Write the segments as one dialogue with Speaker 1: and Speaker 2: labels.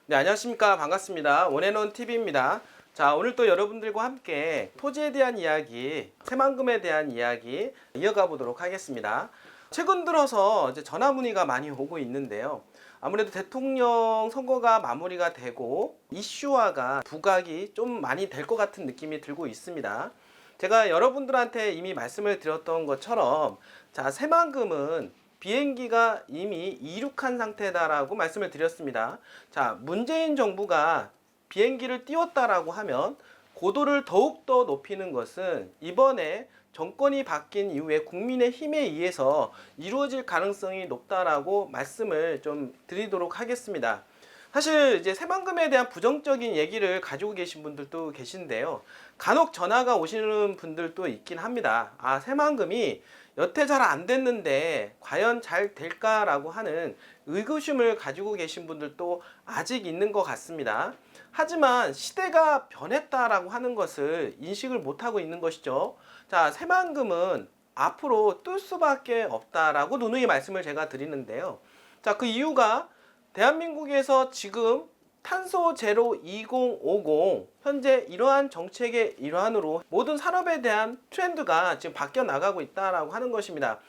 Speaker 1: 네, 안녕하십니까. 반갑습니다. 원앤원 TV입니다. 자, 오늘 또 여러분들과 함께 토지에 대한 이야기, 새만금에 대한 이야기 이어가 보도록 하겠습니다. 최근 들어서 이제 전화 문의가 많이 오고 있는데요. 아무래도 대통령 선거가 마무리가 되고 이슈화가 부각이 좀 많이 될 것 같은 느낌이 들고 있습니다. 제가 여러분들한테 이미 말씀을 드렸던 것처럼, 자, 새만금은 비행기가 이미 이륙한 상태다라고 말씀을 드렸습니다. 자, 문재인 정부가 비행기를 띄웠다라고 하면 고도를 더욱더 높이는 것은 이번에 정권이 바뀐 이후에 국민의힘에 의해서 이루어질 가능성이 높다라고 말씀을 좀 드리도록 하겠습니다. 사실 이제 새만금에 대한 부정적인 얘기를 가지고 계신 분들도 계신데요. 간혹 전화가 오시는 분들도 있긴 합니다. 아, 새만금이 여태 잘 안 됐는데 과연 잘 될까라고 하는 의구심을 가지고 계신 분들도 아직 있는 것 같습니다. 하지만 시대가 변했다라고 하는 것을 인식을 못하고 있는 것이죠. 자, 새만금은 앞으로 뜰 수밖에 없다라고 누누이 말씀을 제가 드리는데요. 자, 그 이유가 대한민국에서 지금 탄소 제로 2050 현재 이러한 정책의 일환으로 모든 산업에 대한 트렌드가 지금 바뀌어 나가고 있다라고 하는 것입니다.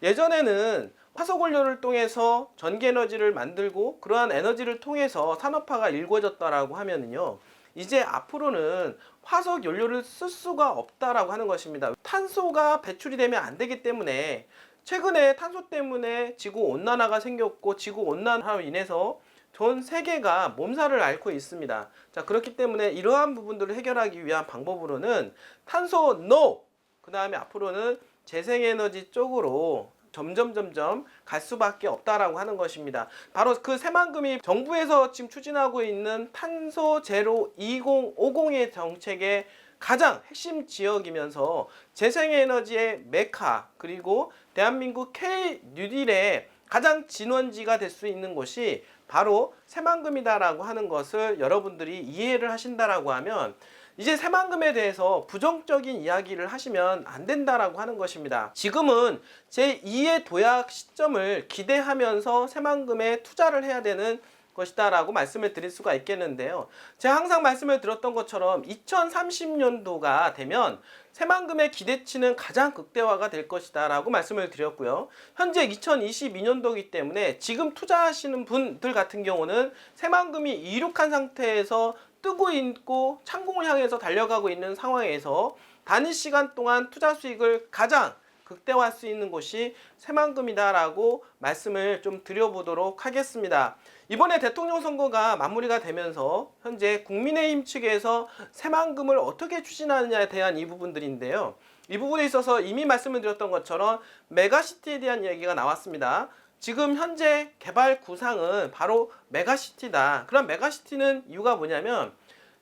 Speaker 1: 예전에는 화석원료를 통해서 전기에너지를 만들고 그러한 에너지를 통해서 산업화가 이루어졌다라고 하면은요, 이제 앞으로는 화석 연료를 쓸 수가 없다라고 하는 것입니다. 탄소가 배출이 되면 안 되기 때문에 최근에 탄소 때문에 지구 온난화가 생겼고, 지구 온난화로 인해서 전 세계가 몸살을 앓고 있습니다. 자, 그렇기 때문에 이러한 부분들을 해결하기 위한 방법으로는 탄소 NO! 그 다음에 앞으로는 재생에너지 쪽으로 점점 갈 수밖에 없다라고 하는 것입니다. 바로 그 새만금이 정부에서 지금 추진하고 있는 탄소 제로 2050의 정책의 가장 핵심 지역이면서 재생에너지의 메카, 그리고 대한민국 K 뉴딜의 가장 진원지가 될 수 있는 곳이 바로 새만금이다라고 하는 것을 여러분들이 이해를 하신다라고 하면, 이제 새만금에 대해서 부정적인 이야기를 하시면 안 된다라고 하는 것입니다. 지금은 제2의 도약 시점을 기대하면서 새만금에 투자를 해야 되는 것이다 라고 말씀을 드릴 수가 있겠는데요. 제가 항상 말씀을 드렸던 것처럼 2030년도가 되면 새만금의 기대치는 가장 극대화가 될 것이다 라고 말씀을 드렸고요. 현재 2022년도이기 때문에 지금 투자하시는 분들 같은 경우는 새만금이 이륙한 상태에서 뜨고 있고 창공을 향해서 달려가고 있는 상황에서 단위 시간 동안 투자 수익을 가장 극대화할 수 있는 곳이 새만금이다라고 말씀을 좀 드려보도록 하겠습니다. 이번에 대통령 선거가 마무리가 되면서 현재 국민의힘 측에서 새만금을 어떻게 추진하느냐에 대한 이 부분들인데요. 이 부분에 있어서 이미 말씀을 드렸던 것처럼 메가시티에 대한 얘기가 나왔습니다. 지금 현재 개발 구상은 바로 메가시티다. 그럼 메가시티는 이유가 뭐냐면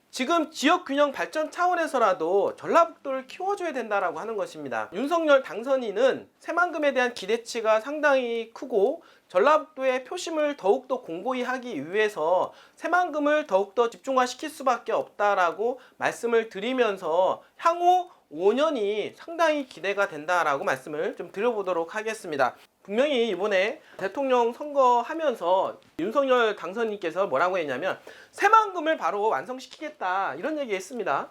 Speaker 1: 지금 지역균형 발전 차원에서라도 전라북도를 키워줘야 된다라고 하는 것입니다. 윤석열 당선인은 새만금에 대한 기대치가 상당히 크고 전라북도의 표심을 더욱더 공고히 하기 위해서 새만금을 더욱더 집중화시킬 수밖에 없다라고 말씀을 드리면서 향후 5년이 상당히 기대가 된다라고 말씀을 좀 드려보도록 하겠습니다. 분명히 이번에 대통령 선거하면서 윤석열 당선인께서 뭐라고 했냐면 새만금을 바로 완성시키겠다 이런 얘기 했습니다.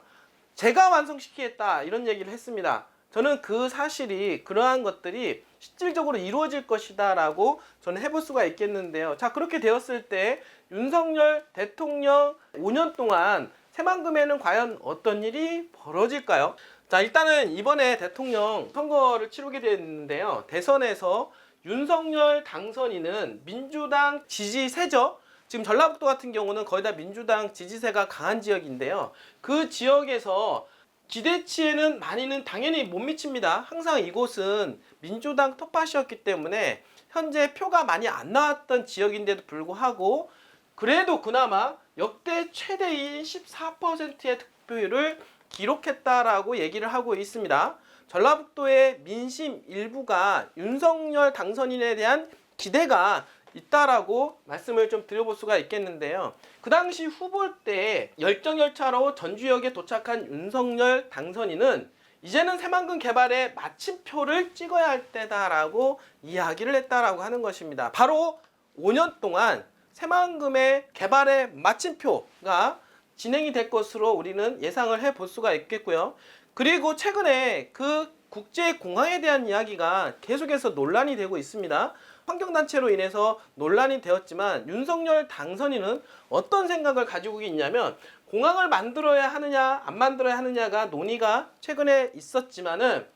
Speaker 1: 제가 완성시키겠다 이런 얘기를 했습니다. 저는 그 사실이, 그러한 것들이 실질적으로 이루어질 것이다 라고 저는 해볼 수가 있겠는데요. 자, 그렇게 되었을 때 윤석열 대통령 5년 동안 새만금에는 과연 어떤 일이 벌어질까요? 자, 일단은 이번에 대통령 선거를 치르게 됐는데요. 대선에서 윤석열 당선인은 민주당 지지세죠. 지금 전라북도 같은 경우는 거의 다 민주당 지지세가 강한 지역인데요. 그 지역에서 기대치에는 많이는 당연히 못 미칩니다. 항상 이곳은 민주당 텃밭이었기 때문에 현재 표가 많이 안 나왔던 지역인데도 불구하고 그래도 그나마 역대 최대인 14%의 득표율을 기록했다라고 얘기를 하고 있습니다. 전라북도의 민심 일부가 윤석열 당선인에 대한 기대가 있다라고 말씀을 좀 드려볼 수가 있겠는데요. 그 당시 후보 때 열정열차로 전주역에 도착한 윤석열 당선인은 이제는 새만금 개발에 마침표를 찍어야 할 때다라고 이야기를 했다라고 하는 것입니다. 바로 5년 동안 새만금의 개발의 마침표가 진행이 될 것으로 우리는 예상을 해볼 수가 있겠고요. 그리고 최근에 그 국제공항에 대한 이야기가 계속해서 논란이 되고 있습니다. 환경단체로 인해서 논란이 되었지만 윤석열 당선인은 어떤 생각을 가지고 있냐면 공항을 만들어야 하느냐 안 만들어야 하느냐가 논의가 최근에 있었지만은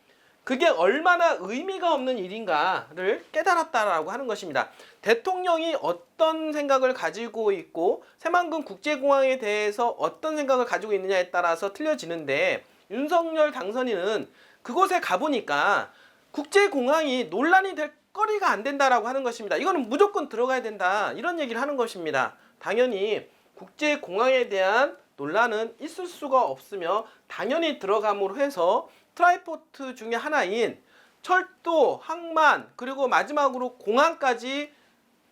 Speaker 1: 그게 얼마나 의미가 없는 일인가를 깨달았다라고 하는 것입니다. 대통령이 어떤 생각을 가지고 있고 새만금 국제공항에 대해서 어떤 생각을 가지고 있느냐에 따라서 틀려지는데 윤석열 당선인은 그곳에 가보니까 국제공항이 논란이 될 거리가 안 된다라고 하는 것입니다. 이거는 무조건 들어가야 된다 이런 얘기를 하는 것입니다. 당연히 국제공항에 대한 논란은 있을 수가 없으며 당연히 들어감으로 해서 트라이포트 중에 하나인 철도, 항만, 그리고 마지막으로 공항까지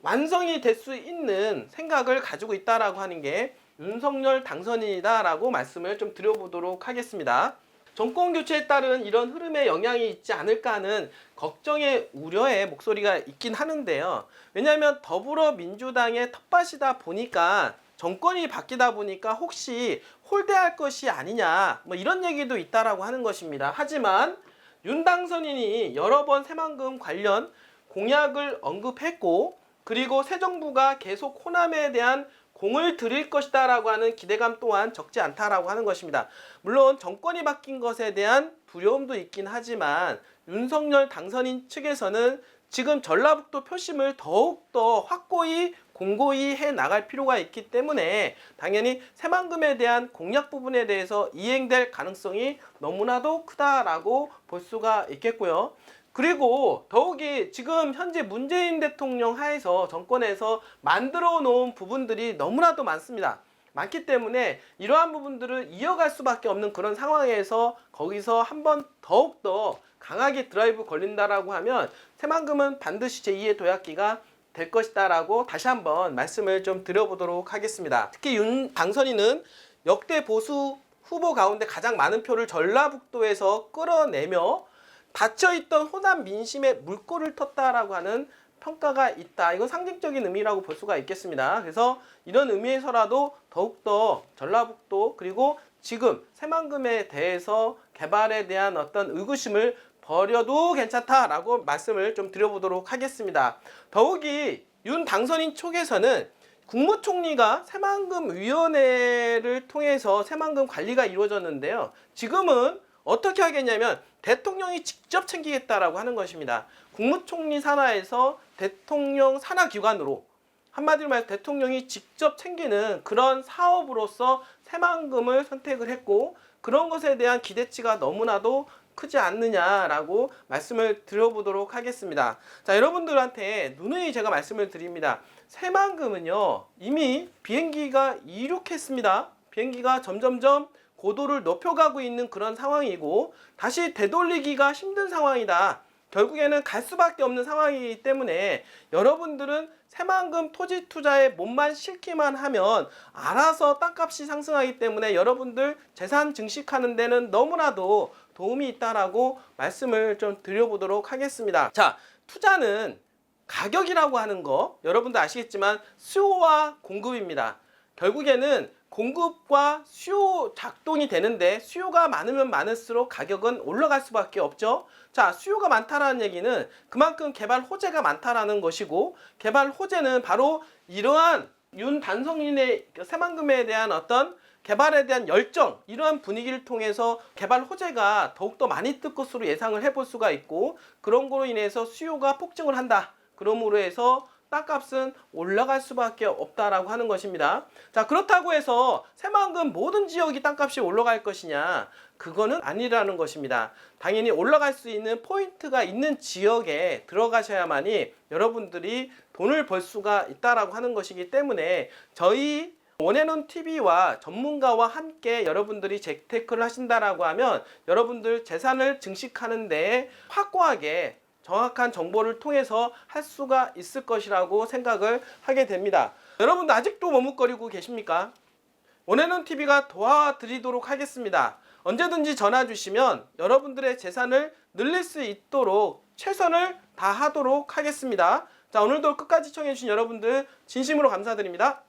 Speaker 1: 완성이 될 수 있는 생각을 가지고 있다라고 하는 게 윤석열 당선인이다라고 말씀을 좀 드려보도록 하겠습니다. 정권 교체에 따른 이런 흐름에 영향이 있지 않을까 하는 걱정의 우려의 목소리가 있긴 하는데요. 왜냐하면 더불어민주당의 텃밭이다 보니까 정권이 바뀌다 보니까 혹시 홀대할 것이 아니냐 뭐 이런 얘기도 있다라고 하는 것입니다. 하지만 윤 당선인이 여러 번 새만금 관련 공약을 언급했고 그리고 새 정부가 계속 호남에 대한 공을 들일 것이다 라고 하는 기대감 또한 적지 않다라고 하는 것입니다. 물론 정권이 바뀐 것에 대한 두려움도 있긴 하지만 윤석열 당선인 측에서는 지금 전라북도 표심을 더욱더 확고히 공고히 해 나갈 필요가 있기 때문에 당연히 새만금에 대한 공약 부분에 대해서 이행될 가능성이 너무나도 크다라고 볼 수가 있겠고요. 그리고 더욱이 지금 현재 문재인 대통령 하에서 정권에서 만들어 놓은 부분들이 너무나도 많습니다. 많기 때문에 이러한 부분들을 이어갈 수밖에 없는 그런 상황에서 거기서 한번 더욱더 강하게 드라이브 걸린다라고 하면 새만금은 반드시 제2의 도약기가 될 것이다 라고 다시 한번 말씀을 좀 드려보도록 하겠습니다. 특히 윤 당선인은 역대 보수 후보 가운데 가장 많은 표를 전라북도에서 끌어내며 닫혀있던 호남 민심에 물꼬를 텄다라고 하는 평가가 있다. 이건 상징적인 의미라고 볼 수가 있겠습니다. 그래서 이런 의미에서라도 더욱더 전라북도 그리고 지금 새만금에 대해서 개발에 대한 어떤 의구심을 버려도 괜찮다라고 말씀을 좀 드려보도록 하겠습니다. 더욱이 윤 당선인 쪽에서는 국무총리가 새만금 위원회를 통해서 새만금 관리가 이루어졌는데요. 지금은 어떻게 하겠냐면 대통령이 직접 챙기겠다라고 하는 것입니다. 국무총리 산하에서 대통령 산하기관으로 한마디로 말해서 대통령이 직접 챙기는 그런 사업으로서 새만금을 선택을 했고 그런 것에 대한 기대치가 너무나도 크지 않느냐라고 말씀을 드려보도록 하겠습니다. 자, 여러분들한테 누누이 제가 말씀을 드립니다. 새만금은요 이미 비행기가 이륙했습니다. 비행기가 점점점 고도를 높여가고 있는 그런 상황이고 다시 되돌리기가 힘든 상황이다. 결국에는 갈 수밖에 없는 상황이기 때문에 여러분들은 새만금 토지 투자에 몸만 싣기만 하면 알아서 땅값이 상승하기 때문에 여러분들 재산 증식하는 데는 너무나도 도움이 있다라고 말씀을 좀 드려보도록 하겠습니다. 자, 투자는 가격이라고 하는 거 여러분들 아시겠지만 수요와 공급입니다. 결국에는 공급과 수요 작동이 되는데 수요가 많으면 많을수록 가격은 올라갈 수밖에 없죠. 자, 수요가 많다라는 얘기는 그만큼 개발 호재가 많다라는 것이고 개발 호재는 바로 이러한 윤 당선인의 새만금에 대한 어떤 개발에 대한 열정 이러한 분위기를 통해서 개발 호재가 더욱더 많이 뜰 것으로 예상을 해볼 수가 있고 그런 거로 인해서 수요가 폭증을 한다. 그러므로 해서 땅값은 올라갈 수밖에 없다라고 하는 것입니다. 자, 그렇다고 해서 새만금 모든 지역이 땅값이 올라갈 것이냐? 그거는 아니라는 것입니다. 당연히 올라갈 수 있는 포인트가 있는 지역에 들어가셔야만이 여러분들이 돈을 벌 수가 있다라고 하는 것이기 때문에 저희 원앤원 TV와 전문가와 함께 여러분들이 재테크를 하신다라고 하면 여러분들 재산을 증식하는 데 확고하게 정확한 정보를 통해서 할 수가 있을 것이라고 생각을 하게 됩니다. 여러분들 아직도 머뭇거리고 계십니까? 원앤원 TV가 도와드리도록 하겠습니다. 언제든지 전화 주시면 여러분들의 재산을 늘릴 수 있도록 최선을 다하도록 하겠습니다. 자, 오늘도 끝까지 시청해주신 여러분들 진심으로 감사드립니다.